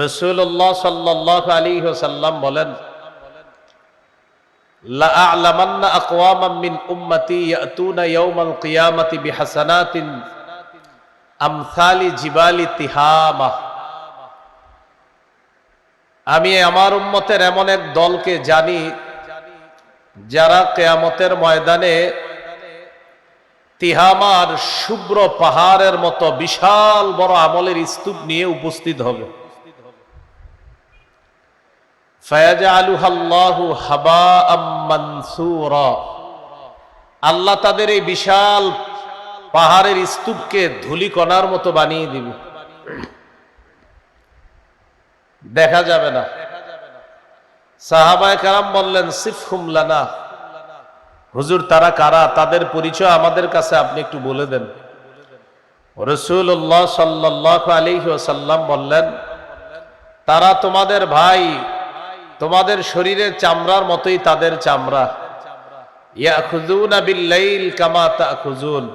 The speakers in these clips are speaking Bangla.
রাসূলুল্লাহ সাল্লাল্লাহু আলাইহি ওয়াসাল্লাম বলেন, লা আ'লামান্না আকওয়ামান মিন উম্মতি ইয়াতুনা ইয়াওমাল কিয়ামাতি বিহাসানাতিন আমসালি জিবালি তিহামা। আমি আমার উম্মতের এমন এক দলকে জানি যারা কিয়ামতের ময়দানে তিহামার শুভ্র পাহাড়ের মতো বিশাল বড় আমলের স্তূপ নিয়ে উপস্থিত হবে। ফায়াজআলুহাল্লাহু হাবাআম মানসুরা। আল্লাহ তাদের এই বিশাল পাহাড়ের স্তূপকে ধূলিকণার মতো বানিয়ে দিবে, দেখা যাবে না। সাহাবায়ে কেরাম বললেন, সিফহুম লানা, হুজুর তারা কারা, তাদের পরিচয় আমাদের কাছে আপনি একটু বলে দেন। রাসূলুল্লাহ সাল্লাল্লাহু আলাইহি ওয়াসাল্লাম বললেন, তারা তোমাদের ভাই, তোমাদের শরীরের চামড়ার মতোই তাদের চামড়া। ইয়াখুযুনা বিল-লাইল কামা তাখুযুন।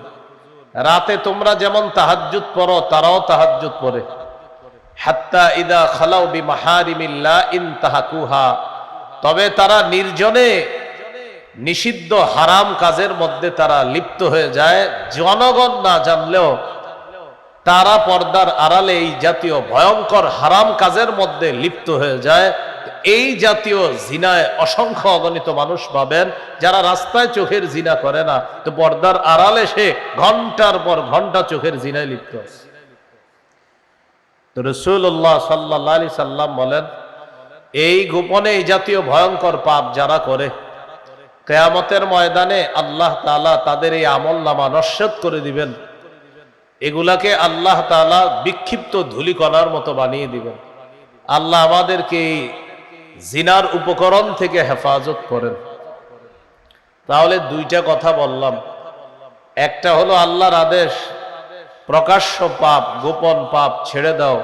রাতে তোমরা যেমন তাহাজ্জুদ পড়ো তারাও তাহাজ্জুদ পড়ে। হাত্তা ইদা খালাউ বিমাহারিমিল্লাহ ইনতাহাকুহা। তবে তারা নির্জনে নিষিদ্ধ হারাম কাজের মধ্যে তারা লিপ্ত হয়ে যায়, জনগণ না জানলেও তারা পর্দার আড়ালে এই জাতীয় ভয়ঙ্কর হারাম কাজের মধ্যে লিপ্ত হয়ে যায়। এই জাতীয় জিনায় অসংখ্য অগণিত মানুষ পাবেন যারা রাস্তায় চোখের জিনা করে না, তো পর্দার আড়ালে সে ঘন্টার পর ঘন্টা চোখের জিনায় লিপ্ত আছে। তো রাসূলুল্লাহ সাল্লাল্লাহু আলাইহি সাল্লাম বলেন, এই গোপনে এই জাতীয় ভয়ঙ্কর পাপ যারা করে, কিয়ামতের ময়দানে আল্লাহ তাআলা তাদের এই আমলনামা নস্যাৎ করে দিবেন। এগুলাকে আল্লাহ তাআলা বিক্ষিপ্ত ধূলিকণার মতো বানিয়ে দিবেন। আল্লাহ আমাদেরকে জিনার উপকরণ থেকে হেফাজত করেন। তাহলে দুইটা কথা বললাম, একটা হলো আল্লাহর আদেশ প্রকাশ্য পাপ গোপন পাপ ছেড়ে দাও,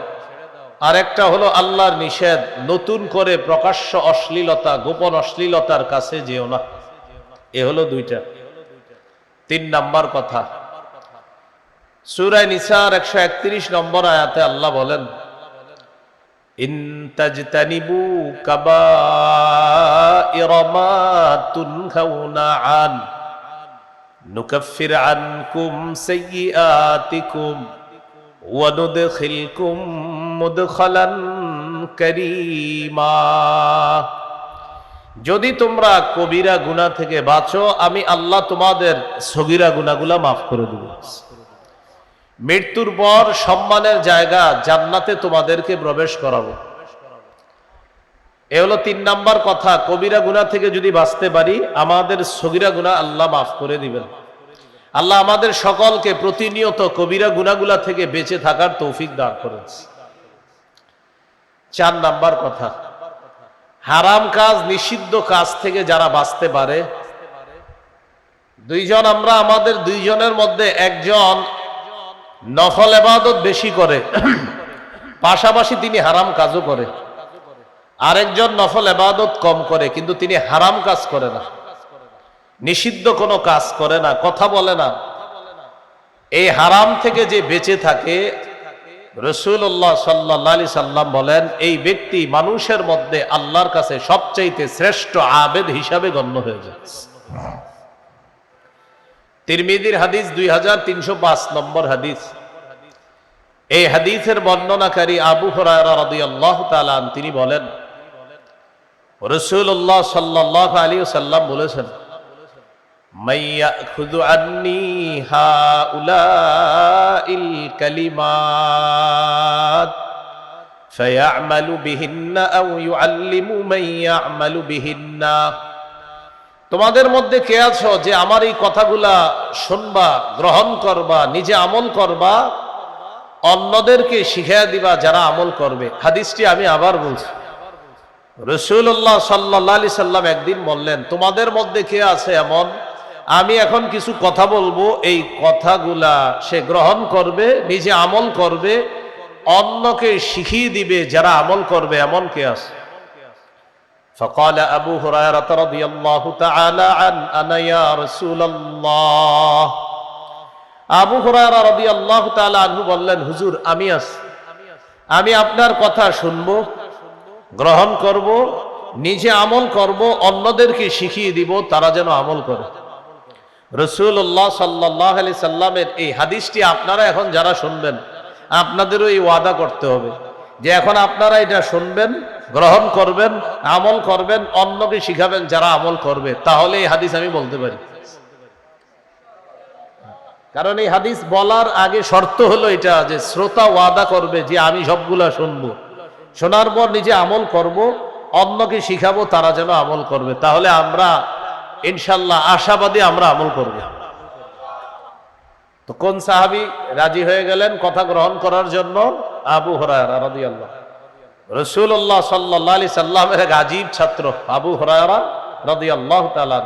আর একটা হলো আল্লাহর নিষেধ নতুন করে প্রকাশ্য অশ্লীলতা গোপন অশ্লীলতার কাছে যেও না। এ হলো দুইটা। 3 নাম্বার কথা, সূরা নিসার 131 নম্বর আয়াতে আল্লাহ বলেন, ইন তাজতানিবু কাবাইরা মা তুনহাউনা আন নুকাফির আনকুম সাইয়্যাতিকুম ওয়া নুদখিলকুম মুদখালান কারীমা। যদি তোমরা কবিরা গুনাহ থেকে বাঁচো, আমি আল্লাহ তোমাদের সগীরা গুনাহগুলো মাফ করে দেব। মৃত্যুর পর সম্মানের জায়গা জান্নাতে তোমাদেরকে প্রবেশ করাবো। এ হলো 3 নাম্বার কথা। কবিরা গুনাহ থেকে যদি বাঁচতে পারি, আমাদের সগীরা গুনাহ আল্লাহ মাফ করে দিবেন। আল্লাহ আমাদের সকলকে প্রতিনিয়ত কবিরা গুনাহগুলা থেকে বেঁচে থাকার তৌফিক দান করেন। 4 নাম্বার কথা, হারাম কাজ নিষিদ্ধ কাজ থেকে যারা বাঁচতে পারে, দুইজন আমরা আমাদের দুইজনের মধ্যে একজন নফল ইবাদত বেশি করে, পাশাপাশি তিনি হারাম কাজও করে। আরেকজন নফল ইবাদত কম করে, কিন্তু তিনি হারাম কাজ করে না, নিষিদ্ধ কোনো কাজ করে না, কথা বলে না। এই হারাম থেকে যে বেঁচে থাকে, রাসূলুল্লাহ সাল্লাল্লাহু আলাইহি সাল্লাম বলেন, এই ব্যক্তি মানুষের মধ্যে আল্লাহর কাছে সবচাইতে শ্রেষ্ঠ আবেদ হিসাবে গণ্য হয়ে যায়। তিরমিজির হাদিস 2305 নম্বর হাদিস। এই হাদিসের বর্ণনাকারী আবু হুরায়রা রাদিয়াল্লাহু তাআলা আন তিনি বলেন, রাসূলুল্লাহ সাল্লাল্লাহু আলাইহি ওয়াসাল্লাম বলেছেন, মাইয়াখুযু আন্নী হাউলাইল কালিমাত ফায়া'মালু বিহিন্না আও ইউআল্লিমু মান ইয়া'মালু বিহিন্না। তোমাদের মধ্যে কে আছো যে আমার এই কথাগুলা শুনবা, গ্রহণ করবা, নিজে আমল করবা, অন্যদেরকে শিখিয়ে দিবা যারা আমল করবে। হাদিসটি আমি আবার বলছি, রাসূলুল্লাহ সাল্লাল্লাহু আলাইহি সাল্লাম একদিন বললেন, তোমাদের মধ্যে কে আছে এমন, আমি এখন কিছু কথা বলবো, এই কথাগুলা সে গ্রহণ করবে, নিজে আমল করবে, অন্যকে শিখিয়ে দিবে যারা আমল করবে, এমন কে আছে? فقال أبو هريرة رضي الله تعالى عنه أنا يا رسول الله। আবু হুরায়রা রাদিয়াল্লাহু তাআলা আনহু বললেন, হুজুর আমি আছি। আমি আপনার কথা শুনবো, গ্রহণ করব, নিজে আমল করব, অন্যদেরকে শিখিয়ে দিব তারা যেন আমল করে। রাসূলুল্লাহ সাল্লাল্লাহু আলাইহি সাল্লামের এই হাদিসটি আপনারা এখন যারা শুনবেন, আপনাদেরও এই ওয়াদা করতে হবে যে এখন আপনারা এটা শুনবেন, গ্রহণ করবেন, আমল করবেন, অন্যকে শিখাবেন যারা আমল করবে, তাহলে এই হাদিস আমি বলতে পারি। কারণ এই হাদিস বলার আগে শর্ত হলো এটা যে শ্রোতা ওয়াদা করবে যে আমি সবগুলা শুনবো, শোনার পর নিজে আমল করব, অন্যকে শিখাবো তারা যেন আমল করবে, তাহলে আমরা ইনশাল্লাহ আশাবাদী আমরা আমল করব। তো কোন সাহাবী রাজি হয়ে গেলেন কথা গ্রহণ করার জন্য? আবু হুরায়রা রাদিয়াল্লাহু। রাসূলুল্লাহ সাল্লাল্লাহু আলাইহি সাল্লামের এক আজীব ছাত্র আবু হুরায়রা রাদিয়াল্লাহু তাআলা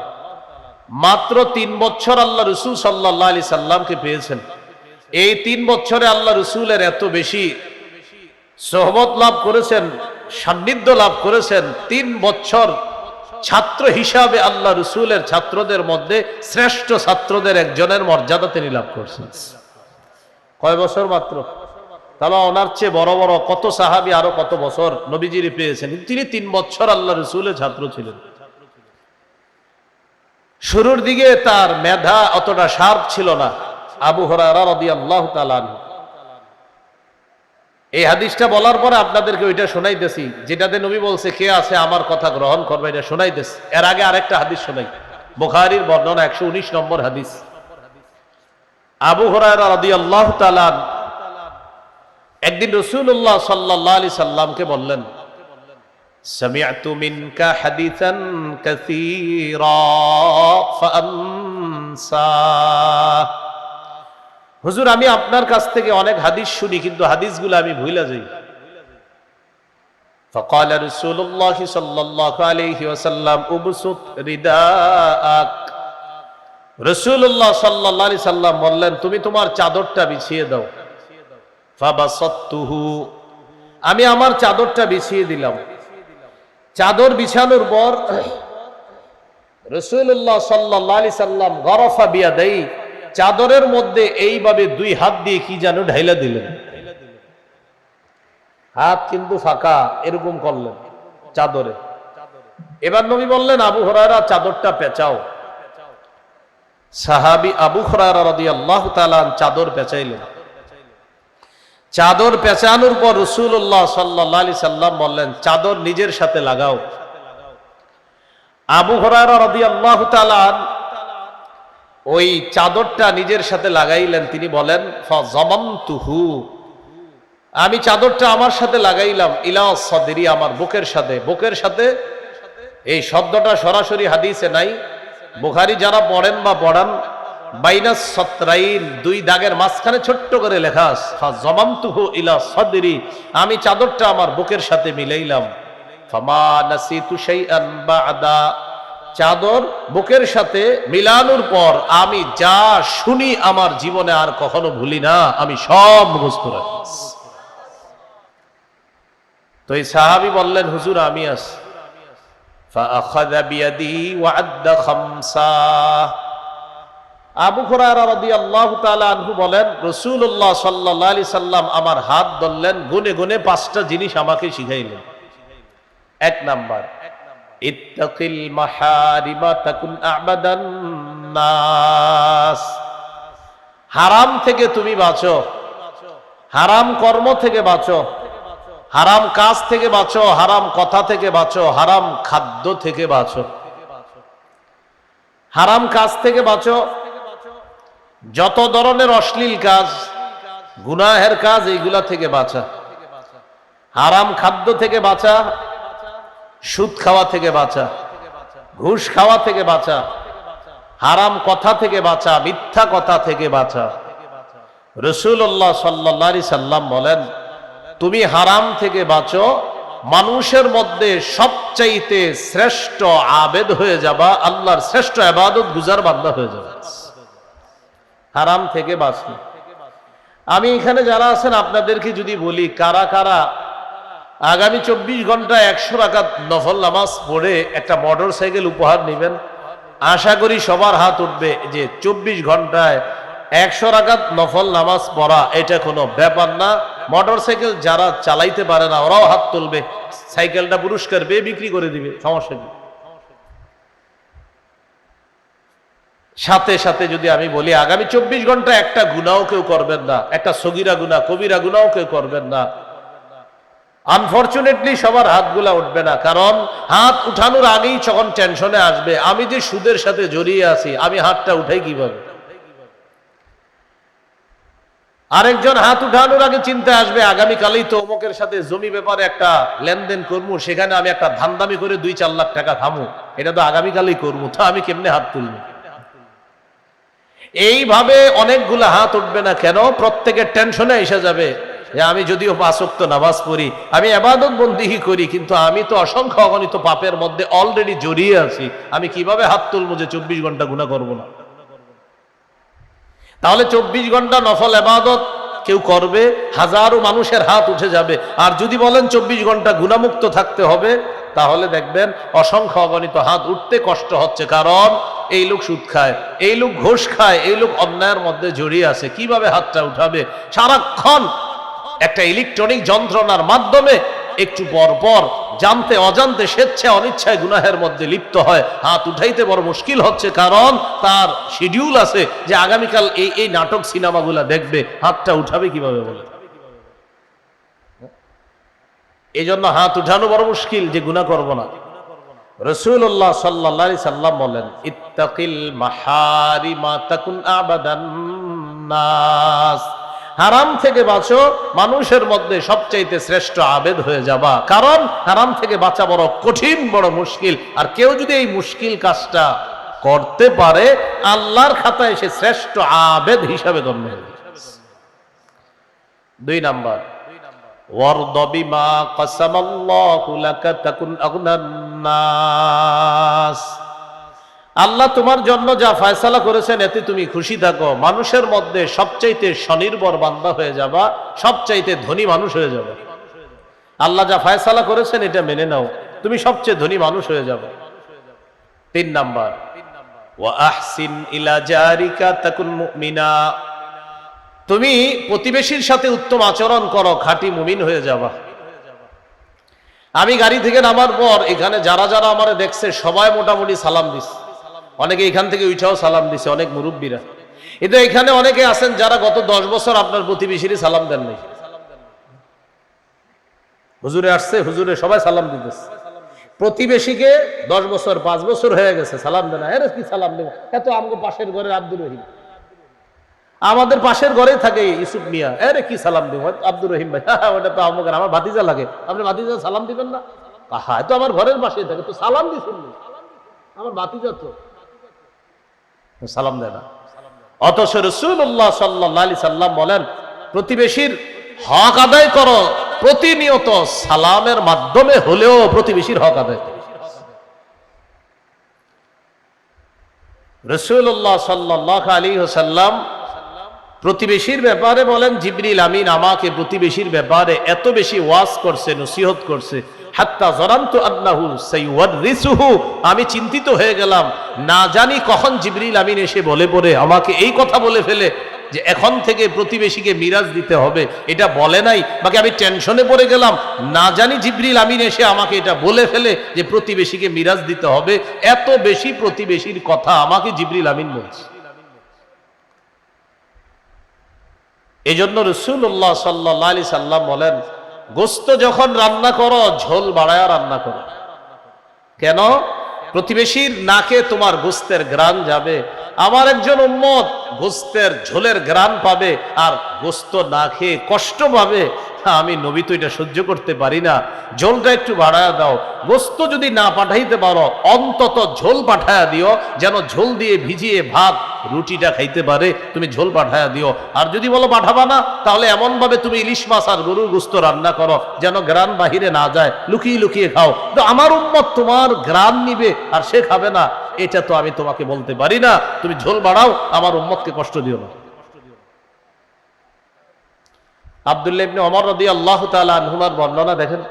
মাত্র 3 বছর আল্লাহ রাসূল সাল্লাল্লাহু আলাইহি সাল্লামকে পেয়েছেন। এই 3 বছরে আল্লাহ রাসূলের এত বেশি সোহবত লাভ করেছেন, সান্নিধ্য লাভ করেছেন। 3 বছর ছাত্র হিসাবে আল্লাহ রাসূলের ছাত্রদের মধ্যে শ্রেষ্ঠ ছাত্রদের একজনের মর্যাদা তিনি লাভ করছেন। কয় বছর মাত্র? তাহলে ওনার চেয়ে বড় বড় কত সাহাবী আরো কত বছর নবীজির পেয়েছেন, তিনি 3 বছর আল্লাহ রাসূলের ছাত্র ছিলেন। শুরুর দিকে তার মেধা অতটা শার্প ছিল না। আবু হুরায়রা রাদিয়াল্লাহু তাআলা আনহু এই হাদিসটা বলার পরে আপনাদেরকে ওইটা শোনাইতেছি যেটাতে নবী বলছে কে আছে আমার কথা গ্রহণ করবে, এটা শোনাইতেছি। এর আগে আরেকটা হাদিস শোনাই, বুখারীর বর্ণনা 119 নম্বর হাদিস। আবু হুরায়রা রাদিয়াল্লাহু তাআলা একদিন রাসূলুল্লাহ সাল্লাল্লাহু আলাইহি সাল্লামকে বললেন, সামি'তু মিনকা হাদিসান কাসীরা ফাআনসা। হুজুর আমি আপনার কাছ থেকে অনেক হাদিস শুনি কিন্তু হাদিসগুলো আমি ভুলে যাই। فقال رسول الله صلى الله عليه وسلم ابسط رداءك। রাসূলুল্লাহ সাল্লাল্লাহু আলাইহি সাল্লাম বললেন তুমি তোমার চাদরটা বিছিয়ে দাও। ফাবাসাততুহু, আমি আমার চাদরটা বিছিয়ে দিলাম। চাদর বিছানোর পর রাসূলুল্লাহ সাল্লাল্লাহু আলাইহি সাল্লাম গরাফা বিয়াদাই, চাদরের মধ্যে এইভাবে 2 হাত দিয়ে কি যেন ঢাইলা দিলেন। হাত কিন্তু ফাঁকা, এরকম করলেন চাদরে। এবার নবী বললেন আবু হুরায়রা চাদরটা পেঁচাও। সাহাবী আবু হুরায়রা রাদিয়াল্লাহু তাআলা চাদর পেঁচাইলেন। চাদর পেঁচানোর পর রাসূলুল্লাহ সাল্লাল্লাহু আলাইহি সাল্লাম বললেন চাদর নিজের সাথে লাগাও। আবু হুরায়রা রাদিয়াল্লাহু তাআলা ওই চাদরটা নিজের সাথে লাগাইলেন। তিনি বলেন ফাযামামতুহু, আমি চাদরটা আমার সাথে লাগাইলাম, ইলা সাদরি, আমার বুকের সাথে। বুকের সাথে এই শব্দটা সরাসরি হাদিসে নাই। বুখারী যারা পড়েন বা পড়ান বাইনাস সাতরাইন, 2 দাগের মাঝখানে ছোট্ট করে লেখা আছে ফাযামামতুহু ইলা সাদরি, আমি চাদরটা আমার বুকের সাথে মিলাইলাম। ফামা নাসিতু শাইআন বা'দা, চাদর বুকের সাথে মিলানোর পর আমি যা শুনি আমার জীবনে আর কখনো ভুলি না, আমি সব মুখস্থ রাখি। তো এই সাহাবী বললেন হুজুর আমি আছি। ফাআখাযা বিয়াদি ওয়া আদ্দা খামসা। আবু হুরায়রা রাদিয়াল্লাহু তাআলা আনহু বলেন রাসূলুল্লাহ সাল্লাল্লাহু আলাইহি সাল্লাম আমার হাত ধরলেন, গুনে গুনে 5টা জিনিস আমাকে শিখাইলেন। 1 নাম্বার, ইত্তাকিল মাহারিমা তাকুন আ'বাদান নাস, হারাম থেকে তুমি বাঁচো, হারাম কর্ম থেকে বাঁচো, হারাম কাজ থেকে বাঁচো, হারাম কথা থেকে বাঁচো, হারাম খাদ্য থেকে বাঁচো। হারাম কাজ থেকে বাঁচো, যত ধরনের অশ্লীল কাজ, গুনাহের কাজ, এইগুলা থেকে বাঁচা। হারাম খাদ্য থেকে বাঁচা, সুদ খাওয়া থেকে বাঁচা, ঘুষ খাওয়া থেকে বাঁচা, হারাম কথা থেকে বাঁচা, মিথ্যা কথা থেকে বাঁচা। রাসূলুল্লাহ সাল্লাল্লাহু আলাইহি সাল্লাম বলেন তুমি হারাম থেকে বাঁচো, মানুষের মধ্যে সবচাইতে শ্রেষ্ঠ আবেদ হয়ে যাবা, আল্লাহর শ্রেষ্ঠ ইবাদত গুজার বান্দা হয়ে যাবে। হারাম থেকে বাঁচো। আমি এখানে যারা আছেন আপনাদেরকে যদি বলি কারা কারা আগামী 24 ঘন্টায় 100 রাকাত নফল নামাজ পড়ে একটা মোটরসাইকেল উপহার নেবেন, আশা করি সবার হাত উঠবে যে 24 ঘন্টায় 100 রাকাত নফল নামাজ পড়া এটা কোনো ব্যাপার না, মোটরসাইকেল যারা চালাইতে পারে না ওরাও হাত তুলবে, সাইকেলটা পুরস্কার পেয়ে বিক্রি করে দিবে, সমস্যা কি? সাথে সাথে যদি আমি বলি আগামী 24 ঘন্টা একটা গুনাও কেউ করবেন না, একটা সগীরা গুনাহ কবিরা গুনাও কেউ করবেন না। আনফরচুনেটলি সবার হাতগুলা উঠবে না, কারণ হাত উঠানোর আগেই যখন টেনশনে আসবে আমি যে সুদের সাথে জড়িয়ে আছি, আমি হাতটা উঠাই কিভাবে। আরেকজন হাত উঠানোর আগে চিন্তা আসবে আগামীকালই তো অমুকের সাথে জমি ব্যাপারে একটা লেনদেন করবো, সেখানে আমি একটা ধান্দামি করে 2-4 লাখ টাকা খামু, এটা তো আগামীকালই করবো, তো আমি কেমনে হাত তুলবো। এইভাবে অনেকগুলা হাত উঠবে না, কেন? প্রত্যেকের টেনশনে এসে যাবে যে আমি যদিও 5 ওয়াক্ত নামাজ পড়ি, আমি ইবাদত বন্দেগী করি, কিন্তু আমি তো অসংখ্য অগণিত পাপের মধ্যে অলরেডি জড়িয়ে আছি, আমি কিভাবে হাত তুলবো যে 24 ঘন্টা গুনাহ করব না। তাহলে 24 ঘন্টা নফল ইবাদত কেউ করবে, হাজারো মানুষের হাত উঠে যাবে। আর যদি বলেন 24 ঘন্টা গুনাহমুক্ত থাকতে হবে, তাহলে দেখবেন অসংখ্য অগণিত হাত উঠতে কষ্ট হচ্ছে, কারণ এই লোক সুদ খায়, এই লোক ঘুষ খায়, এই লোক অন্যায়ের মধ্যে জড়িয়ে আছে, কিভাবে হাতটা উঠাবে। সারাক্ষণ একটা ইলেকট্রনিক যন্ত্রণার মাধ্যমে একটু পর পর জানতে অজান্তে স্বেচ্ছায় অনিচ্ছায় গুনাহের মধ্যে লিপ্ত হয়, হাত উঠাইতে বড় মুশকিল হচ্ছে, কারণ তার শিডিউল আছে যে আগামীকাল এই নাটক সিনেমাগুলা দেখবে, হাতটা উঠাবে কিভাবে বলে। এই জন্য হাত উঠানো বড় মুশকিল যে গুনাহ করব না। রাসূলুল্লাহ সাল্লাল্লাহু আলাইহি সাল্লাম বলেন, ইত্তাকিল মাহারিমা তাকুন আবাদান নাস, হারাম থেকে বাঁচো, মানুষের মধ্যে সবচাইতে শ্রেষ্ঠ আবেদ হয়ে যাবা, কারণ হারাম থেকে বাঁচা বড় কঠিন, বড় মুশকিল। আর কেউ যদি এই মুশকিল কাজটা করতে পারে, আল্লাহর খাতায় সে শ্রেষ্ঠ আবেদ হিসাবে গণ্য হবে। 2 নাম্বার, ওয়ারদ বিমা কাসামাল্লাহু লাকা তাকুন আগনান নাস, আল্লাহ তোমার জন্য যা ফয়সালা করেছেন এতে তুমি খুশি থাকো, মানুষের মধ্যে সবচাইতে স্বনির্ভর বান্দা হয়ে যাবা, সবচাইতে ধনী মানুষ হয়ে যাবে। আল্লাহ যা ফয়সালা করেছেন এটা মেনে নাও, তুমি সবচেয়ে ধনী মানুষ হয়ে যাবে। 3 নাম্বার, ওয়া আহসিন ইলা জারিকা তাকুন মুমিনা, তুমি প্রতিবেশীর সাথে উত্তম আচরণ করো, খাঁটি মুমিন হয়ে যাবা। আমি গাড়ি থেকে নামার পর এখানে যারা যারা আমারে দেখছে সবাই মোটামুটি সালাম দিছে, অনেকে এখান থেকে উঠাও সালাম দিছে, অনেক মুরব্বীরা। কিন্তু এখানে অনেকে আছেন যারা গত 10 বছর আপনার প্রতিবেশীর সালাম দেন নাই। হুজুরে আসছে, হুজুরে সবাই সালাম দিতেছে, প্রতিবেশীকে 10 বছর 5 বছর হয়ে গেছে সালাম দেন না। এর কি সালাম দেব, এত আমগো পাশের ঘরের আব্দুর রহিম, আমাদের পাশের ঘরে থাকে ইউসুফ মিয়া, এর কি সালাম দেব, আব্দুর রহিম ভাই, ওটা তো আমার ভাতিজা লাগে, আপনি ভাতিজা সালাম দিবেন না? হ্যাঁ, তো আমার ঘরের পাশেই থাকে, তো সালাম দিছেন, আমার ভাতিজা তো সালাম দেয় না। অথচ রাসূলুল্লাহ সাল্লাল্লাহু আলাইহি সাল্লাম বলেন, প্রতিবেশীর হক আদায় করো, প্রতিনিয়ত সালামের মাধ্যমে হলেও প্রতিবেশীর হক আদায় করো। রাসূলুল্লাহ সাল্লাল্লাহু আলাইহি ওয়াসাল্লাম প্রতিবেশীর ব্যাপারে বলেন, জিবরিল আমিন আমাকে প্রতিবেশীর ব্যাপারে এত বেশি ওয়াজ করছে, নসিহত করছে, হাত্তা যারানতু আন্নাহু সাইওয়ারিসুহু, আমি চিন্তিত হয়ে গেলাম, না জানি কখন জিবরিল আমিন এসে বলে পড়ে আমাকে এই কথা বলে ফেলে যে এখন থেকে প্রতিবেশীকে মিরাজ দিতে হবে। এটা বলে নাই, বাকি আমি টেনশনে পড়ে গেলাম, না জানি জিবরিল আমিন এসে আমাকে এটা বলে ফেলে যে প্রতিবেশীকে মিরাজ দিতে হবে। এত বেশি প্রতিবেশীর কথা আমাকে জিবরিল আমিন বলছে। এই জন্য রাসূলুল্লাহ সাল্লাল্লাহু আলাইহি সাল্লাম বলেন, গোস্ত যখন রান্না করো ঝোল বাড়ায়া রান্না করো। কেন? প্রতিবেশীর নাকে তোমার গোস্তের ঘ্রাণ যাবে, আমার একজন উম্মত গোস্তের ঝোলের ঘ্রাণ পাবে আর গোস্ত না খেয়ে কষ্ট পাবে। আমি নবী তো এটা সহ্য করতে পারি না, ঝোলটা একটু বাড়ায়া দাও। গোস্ত যদি না পাঠাইতে পারো অন্তত ঝোল পাঠায়া দিও, যেন ঝোল দিয়ে ভিজিয়ে ভাত রুটিটা খাইতে পারে, তুমি ঝোল পাঠায়া দিও। আর যদি বলো পাঠাবা না, তাহলে এমন ভাবে তুমি ইলিশ মাছ আর গরুর গোস্ত রান্না করো যেন ঘ্রাণ বাহিরে না যায়, লুকিয়ে লুকিয়ে খাও। তো আমার উম্মত তোমার ঘ্রাণ নিবে আর সে খাবে না, এটা তো আমি তোমাকে বলতে পারি না। তুমি ঝোল বাড়াও, আমার উম্মতকে কষ্ট দিও না। আব্দুল্লাহ ইবনে ওমর রাদিয়াল্লাহু তাআলা আনহুমার বর্ণনা দেখেন,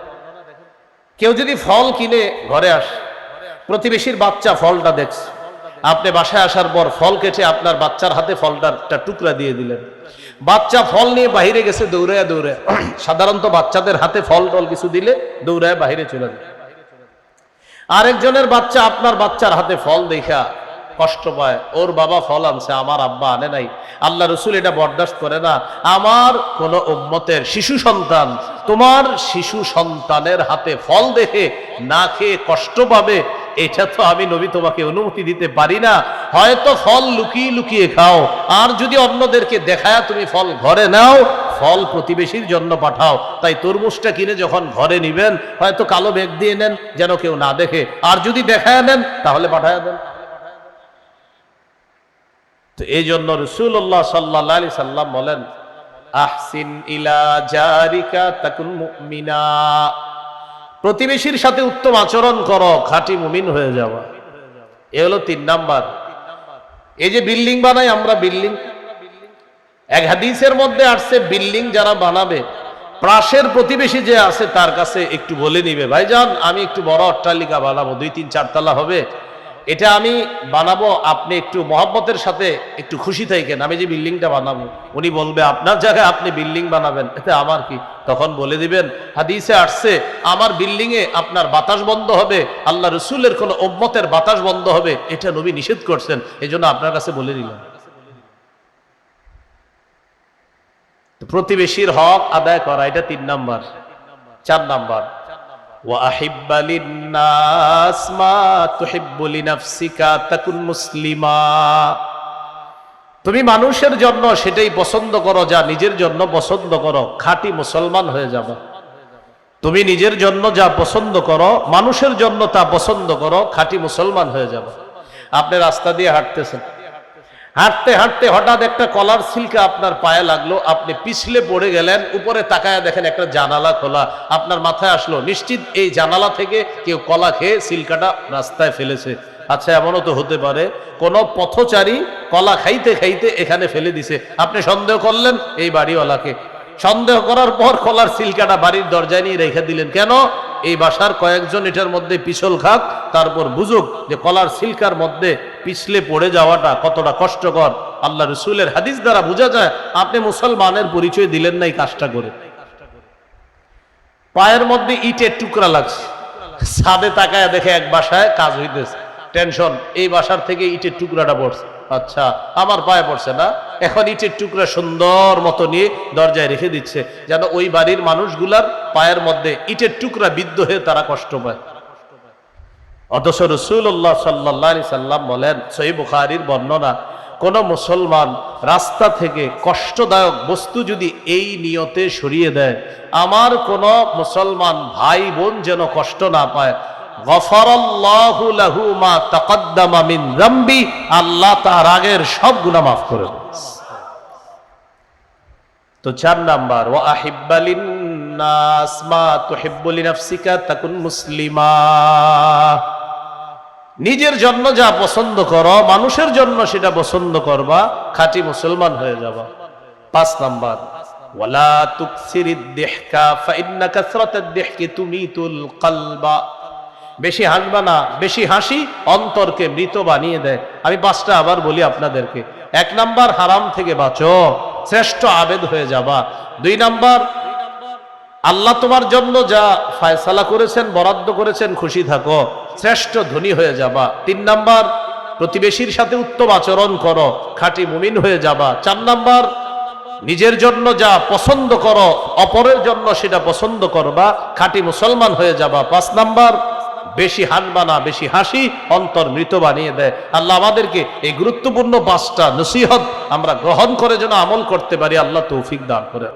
কেউ যদি ফল কিনে ঘরে আসে, প্রতিবেশীর বাচ্চা ফলটা দেখছে আপনি বাসায় আসার পর ফল কেটে আপনার বাচ্চার হাতে ফলটার একটা টুকরা দিয়ে দিলেন, বাচ্চা ফল নিয়ে বাহিরে গেছে দৌড়ায় দৌড়ায়। সাধারণত বাচ্চাদের হাতে ফল টল কিছু দিলে দৌড়ায় বাহিরে চলে যায়। আরেকজনের বাচ্চা আপনার বাচ্চার হাতে ফল দেখা কষ্ট পায়, ওর বাবা ফল আনছে, আমার আব্বা আনে নাই। আল্লাহ রসুল এটা বরদাস্ত করে না। আমার কোন উম্মতের শিশু সন্তান তোমার শিশু সন্তানের হাতে ফল দেখে না খেয়ে কষ্ট পাবে, এটা তো আমি নবী তোমাকে অনুমতি দিতে পারি না। হয়তো ফল লুকিয়ে লুকিয়ে খাও, আর যদি অন্যদেরকে দেখায় তুমি ফল ঘরে নাও, ফল প্রতিবেশীর জন্য পাঠাও। তাই তরমুজটা কিনে যখন ঘরে নিবেন হয়তো কালো ব্যাগ দিয়ে নেন যেন কেউ না দেখে, আর যদি দেখায় নেন তাহলে পাঠায় দেন। তো এই জন্য রাসূলুল্লাহ সাল্লাল্লাহু আলাইহি সাল্লাম বলেন, আহসিন ইলা জারিকা তাকুন মুমিনা, প্রতিবেশীর সাথে উত্তম আচরণ করো, খাঁটি মুমিন হয়ে যাওয়া। এ হলো 3 নাম্বার। এই যে বিল্ডিং বানাই আমরা, বিল্ডিং, এক হাদিসের মধ্যে আসছে বিল্ডিং যারা বানাবে পাশের প্রতিবেশী যে আছে তার কাছে একটু বলে নিবে, ভাইজান আমি একটু বড় অট্টালিকা বানাবো, 2-3-4 তলা হবে, এটা আমি বানাবো, আপনি একটু মহব্বতের সাথে একটু খুশি থাকেন, আমি যে বিল্ডিংটা বানাবো। উনি বলবে আপনার জায়গায় আপনি বিল্ডিং বানাবেন, এতে আমার কি? তখন বলে দিবেন হাদিসে আসছে আমার বিল্ডিং এ আপনার বাতাস বন্ধ হবে, আল্লাহ রসুলের কোন উম্মতের বাতাস বন্ধ হবে, এটা নবী নিষেধ করছেন, এই জন্য আপনার কাছে বলে দিলাম। প্রতিবেশীর হক আদায় করা, এটা 3 নাম্বার। 4 নাম্বার, وَأَحِبَّ لِلنَّاسِ مَا تُحِبُّ لِنَفْسِكَ تَكُنْ مُسْلِمًا, তুমি মানুষের জন্য সেটাই পছন্দ করো যা নিজের জন্য পছন্দ করো, খাঁটি মুসলমান হয়ে যাবে। তুমি নিজের জন্য যা পছন্দ করো মানুষের জন্য তা পছন্দ করো, খাঁটি মুসলমান হয়ে যাবে। আপনি রাস্তা দিয়ে হাঁটতেছেন, হাঁটতে হাঁটতে হঠাৎ একটা কলার সিল্কা আপনার পায়ে লাগলো, আপনি পিছলে পড়ে গেলেন, উপরে তাকায় দেখেন একটা জানালা খোলা, আপনার মাথায় আসলো নিশ্চিত এই জানালা থেকে কেউ কলা খেয়ে সিল্কাটা রাস্তায় ফেলেছে। আচ্ছা এমনও তো হতে পারে কোন পথচারী কলা খাইতে খাইতে এখানে ফেলে দিছে, আপনি সন্দেহ করলেন এই বাড়িওয়ালাকে, সন্দেহ করার পর কলার সিল্কাটা বাড়ির দরজায় নিয়ে রেখে দিলেন। কেন? এই বাসার কয়েকজন এটার মধ্যে পিছল খাক, তারপর বুঝুক যে কলার সিল্কার মধ্যে পিছলে পড়ে যাওয়াটা কতটা কষ্টকর। আল্লাহ রসুলের হাদিস দ্বারা বোঝা যায় আপনি মুসলমানের পরিচয় দিলেন না এই কাজটা করে। পায়ের মধ্যে ইটের টুকরা লাগছে, ছাদে তাকায় দেখে এক বাসায় কাজ হইতেছে, টেনশন, এই বাসার থেকে ইটের টুকরাটা পড়ছে, আচ্ছা আমার পায়ে পড়ছে না, এখন ইটের টুকরা সুন্দর মতো নিয়ে দরজায় রেখে দিচ্ছে যেন ওই বাড়ির মানুষগুলার পায়ের মধ্যে ইটের টুকরা বিদ্ধ হয়ে তারা কষ্ট পায়। অথচ রাসূলুল্লাহ সাল্লাল্লাহু আলাইহি সাল্লাম বলেন, সহিহ বুখারীর বর্ণনা, কোন মুসলমান রাস্তা থেকে কষ্টদায়ক বস্তু যদি এই নিয়তে সরিয়ে দেয় আমার কোন মুসলমান ভাই বোন যেন কষ্ট না পায়, গফারাল্লাহু লাহু মা তাকদ্দামা মিন যামবি, আল্লাহ তার আগের সব গুনাহ মাফ করে দেন। তো 4 নাম্বার, ওয়া আহিব্বা লিন্নাস মা তুহিব্বু লিনাফসিকা তাকুন মুসলিমা, নিজের জন্য যা পছন্দ করো মানুষের জন্য সেটা পছন্দ করবা, খাঁটি মুসলমান হয়ে যাবা। 5 নাম্বার, ওয়ালা তুকসিরিদ দিহকা ফাইন্না কাসরাতাদ দিহকি তুমিতুল কলবা, বেশি হাসবা না, বেশি হাসি অন্তরকে মৃত বানিয়ে দেয়। আমি 5টা আবার বলি আপনাদেরকে। 1 নাম্বার, হারাম থেকে বাঁচো, শ্রেষ্ঠ আবেদ হয়ে যাবা। 2 নাম্বার, আল্লাহ তোমার জন্য যা ফয়সালা করেছেন, বরাদ্দ করেছেন, খুশি থাকো, শ্রেষ্ঠ ধনী হয়ে যাবা। 3 নাম্বার, প্রতিবেশীর সাথে উত্তম আচরণ করো, খাঁটি মুমিন হয়ে যাবা। 4 নাম্বার, নিজের জন্য যা পছন্দ করো অপরের জন্য সেটা পছন্দ করবা, খাঁটি মুসলমান হয়ে যাবা। 5 নাম্বার, বেশি হাসবা না, বেশি হাসি অন্তর মৃত বানিয়ে দেয়। আল্লাহ আমাদেরকে এই গুরুত্বপূর্ণ 5টা নসিহত আমরা গ্রহণ করে যেন আমল করতে পারি, আল্লাহ তৌফিক দান করে।